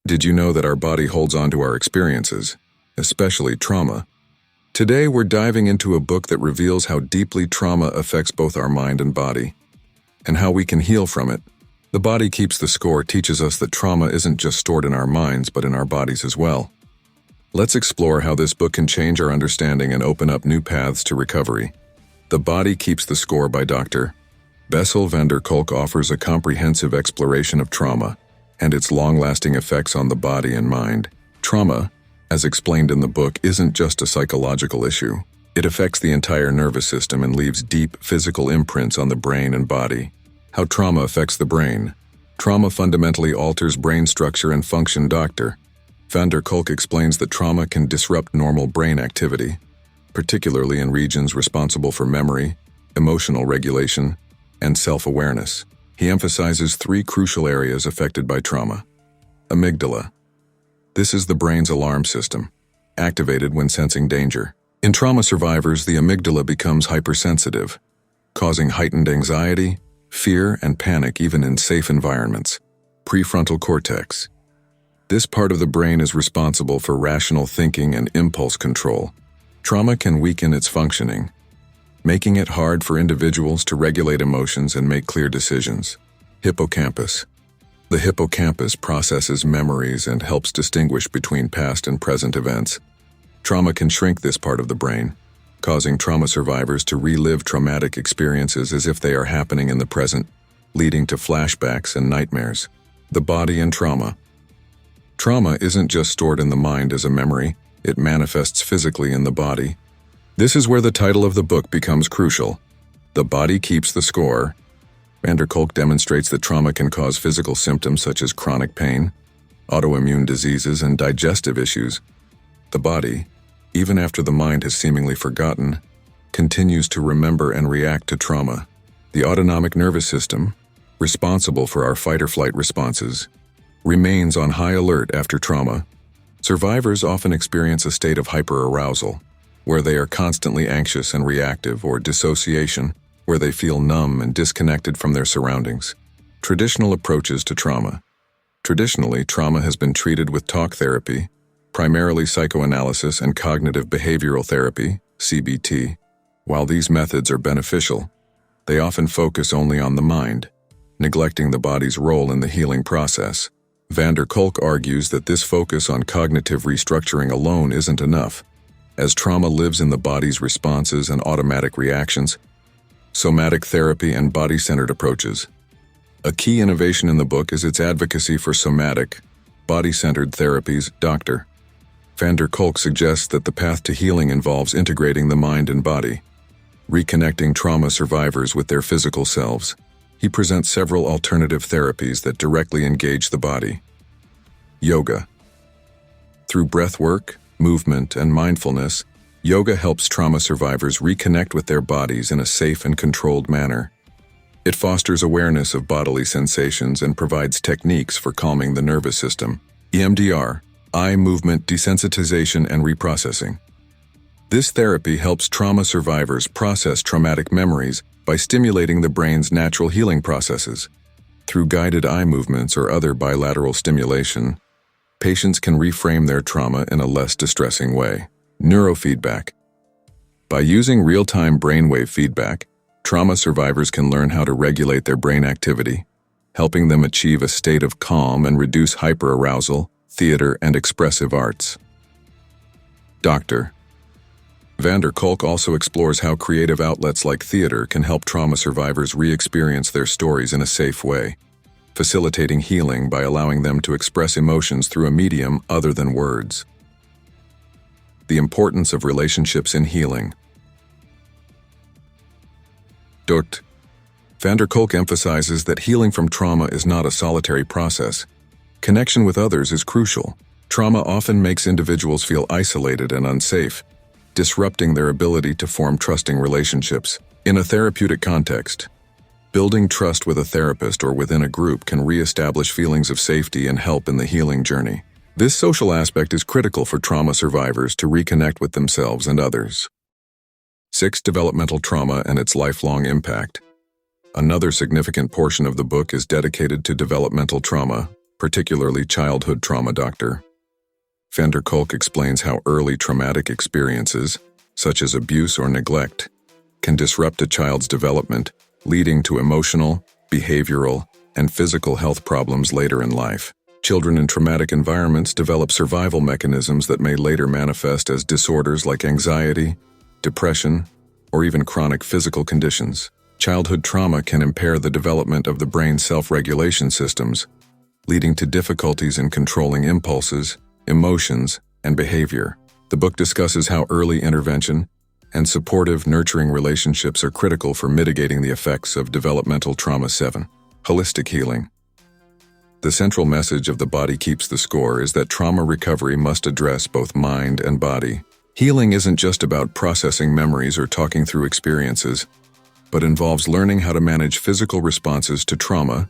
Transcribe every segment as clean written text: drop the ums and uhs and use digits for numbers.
Did you know that our body holds on to our experiences, especially trauma? Today we're diving into a book that reveals how deeply trauma affects both our mind and body, and how we can heal from it. The Body Keeps the Score teaches us that trauma isn't just stored in our minds but in our bodies as well. Let's explore how this book can change our understanding and open up new paths to recovery. The Body Keeps the Score by Dr. Bessel van der Kolk offers a comprehensive exploration of trauma and its long-lasting effects on the body and mind. Trauma, as explained in the book, isn't just a psychological issue. It affects the entire nervous system and leaves deep physical imprints on the brain and body. How trauma affects the brain. Trauma fundamentally alters brain structure and function. Dr. van der Kolk explains that trauma can disrupt normal brain activity, particularly in regions responsible for memory, emotional regulation, and self-awareness. He emphasizes three crucial areas affected by trauma. Amygdala. This is the brain's alarm system, activated when sensing danger. In trauma survivors, the amygdala becomes hypersensitive, causing heightened anxiety, fear, and panic even in safe environments. Prefrontal cortex. This part of the brain is responsible for rational thinking and impulse control. Trauma can weaken its functioning, making it hard for individuals to regulate emotions and make clear decisions. Hippocampus. The hippocampus processes memories and helps distinguish between past and present events. Trauma can shrink this part of the brain, causing trauma survivors to relive traumatic experiences as if they are happening in the present, leading to flashbacks and nightmares. The body and trauma. Trauma isn't just stored in the mind as a memory, it manifests physically in the body. This is where the title of the book becomes crucial. The Body Keeps the Score. Van der Kolk demonstrates that trauma can cause physical symptoms such as chronic pain, autoimmune diseases, and digestive issues. The body, even after the mind has seemingly forgotten, continues to remember and react to trauma. The autonomic nervous system, responsible for our fight-or-flight responses, remains on high alert after trauma. Survivors often experience a state of hyperarousal, where they are constantly anxious and reactive, or dissociation, where they feel numb and disconnected from their surroundings. Traditional approaches to trauma. Traditionally, trauma has been treated with talk therapy, primarily psychoanalysis and cognitive behavioral therapy, CBT. While these methods are beneficial, they often focus only on the mind, neglecting the body's role in the healing process. Van der Kolk argues that this focus on cognitive restructuring alone isn't enough. As trauma lives in the body's responses and automatic reactions, somatic therapy and body-centered approaches. A key innovation in the book is its advocacy for somatic, body-centered therapies. Dr. Van der Kolk suggests that the path to healing involves integrating the mind and body, reconnecting trauma survivors with their physical selves. He presents several alternative therapies that directly engage the body. Yoga. Through breath work, movement, and mindfulness, yoga helps trauma survivors reconnect with their bodies in a safe and controlled manner. It fosters awareness of bodily sensations and provides techniques for calming the nervous system. EMDR, eye movement desensitization and reprocessing. This therapy helps trauma survivors process traumatic memories by stimulating the brain's natural healing processes. Through guided eye movements or other bilateral stimulation, patients can reframe their trauma in a less distressing way. Neurofeedback. By using real-time brainwave feedback, trauma survivors can learn how to regulate their brain activity, helping them achieve a state of calm and reduce hyperarousal, theater, and expressive arts. Dr. Van der Kolk also explores how creative outlets like theater can help trauma survivors re-experience their stories in a safe way, facilitating healing by allowing them to express emotions through a medium other than words. The importance of relationships in healing. Dr. Van der Kolk emphasizes that healing from trauma is not a solitary process. Connection with others is crucial. Trauma often makes individuals feel isolated and unsafe, disrupting their ability to form trusting relationships. In a therapeutic context, building trust with a therapist or within a group can re-establish feelings of safety and help in the healing journey. This social aspect is critical for trauma survivors to reconnect with themselves and others. 6. Developmental trauma and its lifelong impact. Another significant portion of the book is dedicated to developmental trauma, particularly childhood trauma. Dr. Van der Kolk explains how early traumatic experiences, such as abuse or neglect, can disrupt a child's development, leading to emotional, behavioral, and physical health problems later in life. Children in traumatic environments develop survival mechanisms that may later manifest as disorders like anxiety, depression, or even chronic physical conditions. Childhood trauma can impair the development of the brain's self-regulation systems, leading to difficulties in controlling impulses, emotions, and behavior. The book discusses how early intervention and supportive, nurturing relationships are critical for mitigating the effects of developmental trauma. 7. Holistic healing. The central message of The Body Keeps the Score is that trauma recovery must address both mind and body. Healing isn't just about processing memories or talking through experiences, but involves learning how to manage physical responses to trauma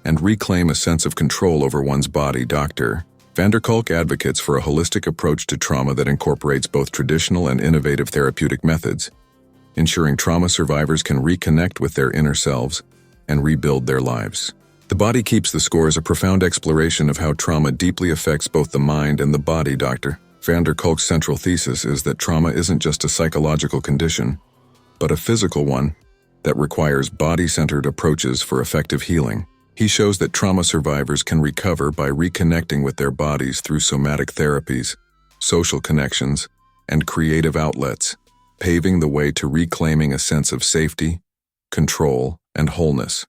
and reclaim a sense of control over one's body. Dr. Van der Kolk advocates for a holistic approach to trauma that incorporates both traditional and innovative therapeutic methods, ensuring trauma survivors can reconnect with their inner selves and rebuild their lives. The Body Keeps the Score is a profound exploration of how trauma deeply affects both the mind and the body. Dr. Van der Kolk's central thesis is that trauma isn't just a psychological condition, but a physical one that requires body-centered approaches for effective healing. He shows that trauma survivors can recover by reconnecting with their bodies through somatic therapies, social connections, and creative outlets, paving the way to reclaiming a sense of safety, control, and wholeness.